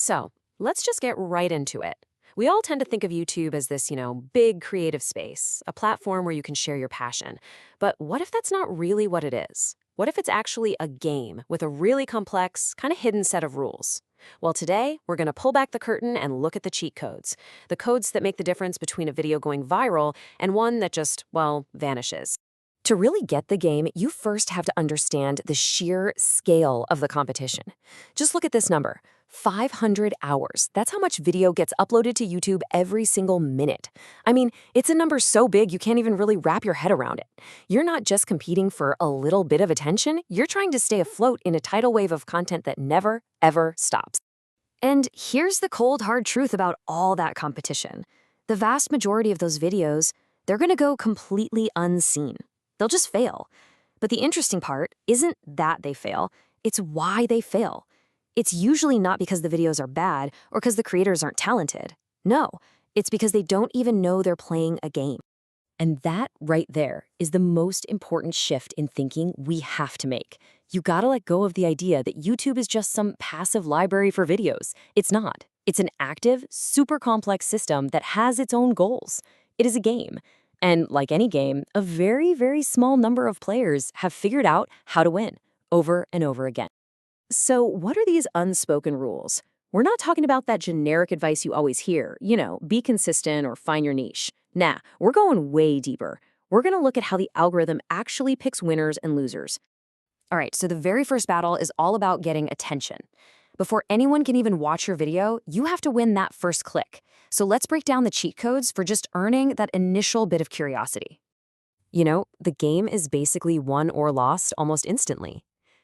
So, let's just get right into it. We all tend to think of YouTube as this, big creative space, a platform where you can share your passion. But what if that's not really what it is? What if it's actually a game with a really complex, kind of hidden set of rules? Well, today, we're going to pull back the curtain and look at the cheat codes. The codes that make the difference between a video going viral and one that just, well, vanishes. To really get the game, you first have to understand the sheer scale of the competition. Just look at this number. 500 hours. That's how much video gets uploaded to YouTube every single minute. I mean, it's a number so big you can't even really wrap your head around it. You're not just competing for a little bit of attention, you're trying to stay afloat in a tidal wave of content that never, ever stops. And here's the cold, hard truth about all that competition. The vast majority of those videos, they're gonna go completely unseen. They'll just fail. But the interesting part isn't that they fail, it's why they fail. It's usually not because the videos are bad or because the creators aren't talented. No, it's because they don't even know they're playing a game. And that right there is the most important shift in thinking we have to make. You gotta let go of the idea that YouTube is just some passive library for videos. It's not. It's an active, super complex system that has its own goals. It is a game. And like any game, a very, very small number of players have figured out how to win over and over again. So what are these unspoken rules? We're not talking about that generic advice you always hear, be consistent or find your niche. Nah, we're going way deeper. We're going to look at how the algorithm actually picks winners and losers. All right, so the very first battle is all about getting attention. Before anyone can even watch your video, you have to win that first click. So let's break down the cheat codes for just earning that initial bit of curiosity. The game is basically won or lost almost instantly.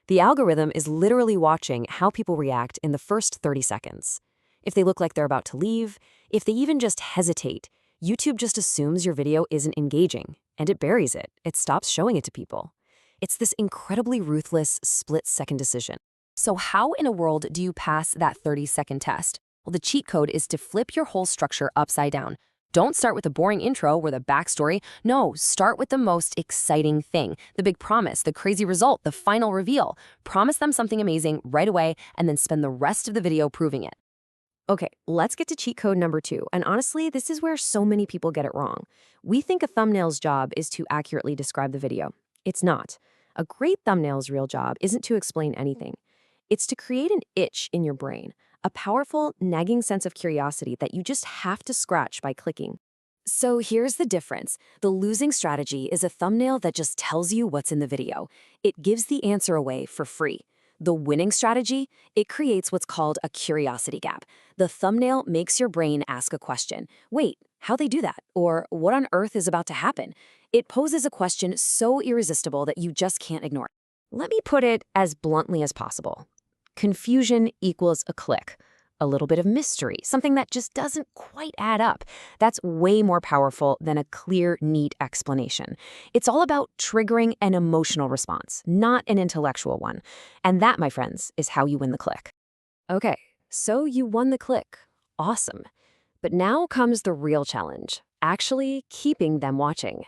The algorithm is literally watching how people react in the first 30 seconds. If they look like they're about to leave, if they even just hesitate, YouTube just assumes your video isn't engaging, and it buries it. It stops showing it to people. It's this incredibly ruthless split-second decision. So how in a world do you pass that 30-second test? Well, the cheat code is to flip your whole structure upside down. Don't start with a boring intro or the backstory. No, start with the most exciting thing, the big promise, the crazy result, the final reveal. Promise them something amazing right away and then spend the rest of the video proving it. Okay, let's get to cheat code number 2. And honestly, this is where so many people get it wrong. We think a thumbnail's job is to accurately describe the video. It's not. A great thumbnail's real job isn't to explain anything. It's to create an itch in your brain, a powerful, nagging sense of curiosity that you just have to scratch by clicking. So here's the difference. The losing strategy is a thumbnail that just tells you what's in the video. It gives the answer away for free. The winning strategy, it creates what's called a curiosity gap. The thumbnail makes your brain ask a question. Wait, how'd they do that? Or what on earth is about to happen? It poses a question so irresistible that you just can't ignore it. Let me put it as bluntly as possible. Confusion equals a click. A little bit of mystery, something that just doesn't quite add up. That's way more powerful than a clear, neat explanation. It's all about triggering an emotional response, not an intellectual one. And that, my friends, is how you win the click. Okay, so you won the click. Awesome. But now comes the real challenge, actually keeping them watching.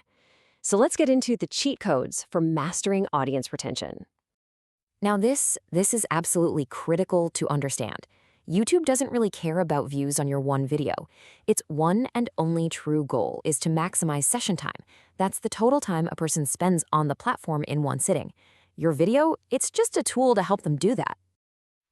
So let's get into the cheat codes for mastering audience retention. Now this is absolutely critical to understand. YouTube doesn't really care about views on your one video. Its one and only true goal is to maximize session time. That's the total time a person spends on the platform in one sitting. Your video, it's just a tool to help them do that.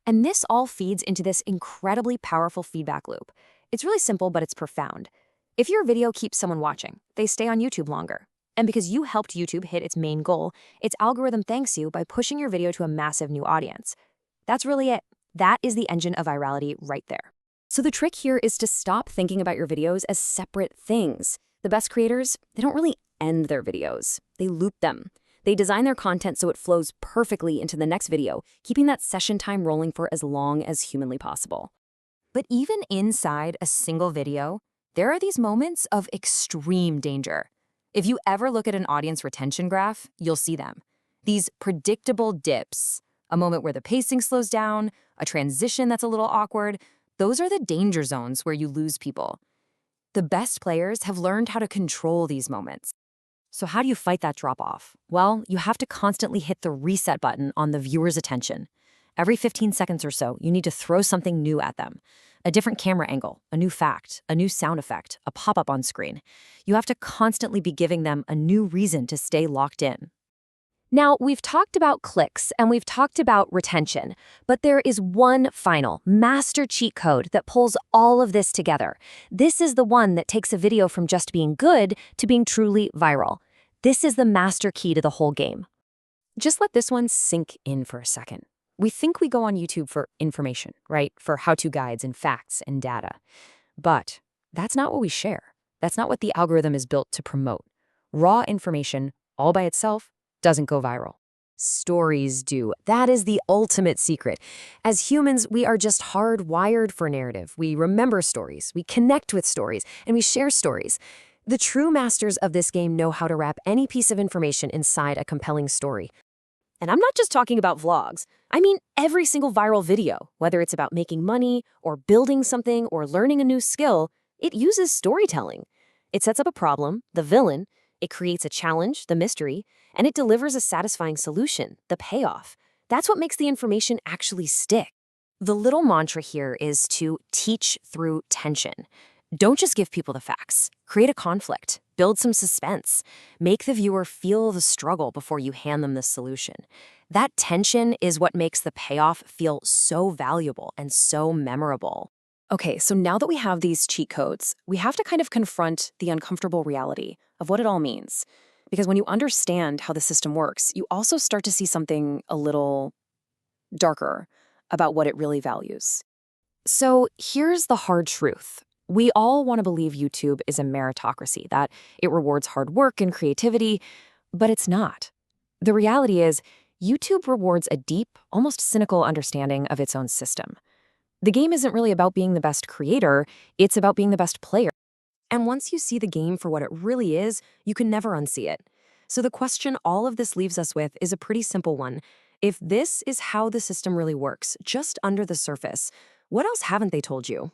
And this all feeds into this incredibly powerful feedback loop. It's really simple, but it's profound. If your video keeps someone watching, they stay on YouTube longer. And because you helped YouTube hit its main goal, its algorithm thanks you by pushing your video to a massive new audience. That's really it. That is the engine of virality right there. So the trick here is to stop thinking about your videos as separate things. The best creators, they don't really end their videos. They loop them. They design their content so it flows perfectly into the next video, keeping that session time rolling for as long as humanly possible. But even inside a single video, there are these moments of extreme danger. If you ever look at an audience retention graph, you'll see them. These predictable dips, a moment where the pacing slows down, a transition that's a little awkward, those are the danger zones where you lose people. The best players have learned how to control these moments. So how do you fight that drop-off? Well, you have to constantly hit the reset button on the viewer's attention. Every 15 seconds or so, you need to throw something new at them. A different camera angle, a new fact, a new sound effect, a pop-up on screen. You have to constantly be giving them a new reason to stay locked in. Now, we've talked about clicks and we've talked about retention, but there is one final master cheat code that pulls all of this together. This is the one that takes a video from just being good to being truly viral. This is the master key to the whole game. Just let this one sink in for a second. We think we go on YouTube for information, right? For how-to guides and facts and data. But that's not what we share. That's not what the algorithm is built to promote. Raw information, all by itself, doesn't go viral. Stories do. That is the ultimate secret. As humans, we are just hardwired for narrative. We remember stories, we connect with stories, and we share stories. The true masters of this game know how to wrap any piece of information inside a compelling story. And I'm not just talking about vlogs. I mean every single viral video, whether it's about making money or building something or learning a new skill, it uses storytelling. It sets up a problem, the villain, it creates a challenge, the mystery, and it delivers a satisfying solution, the payoff. That's what makes the information actually stick. The little mantra here is to teach through tension. Don't just give people the facts. Create a conflict. Build some suspense. Make the viewer feel the struggle before you hand them the solution. That tension is what makes the payoff feel so valuable and so memorable. Okay, so now that we have these cheat codes, we have to kind of confront the uncomfortable reality of what it all means. Because when you understand how the system works, you also start to see something a little darker about what it really values. So here's the hard truth. We all want to believe YouTube is a meritocracy, that it rewards hard work and creativity, but it's not. The reality is, YouTube rewards a deep, almost cynical understanding of its own system. The game isn't really about being the best creator, it's about being the best player. And once you see the game for what it really is, you can never unsee it. So the question all of this leaves us with is a pretty simple one. If this is how the system really works, just under the surface, what else haven't they told you?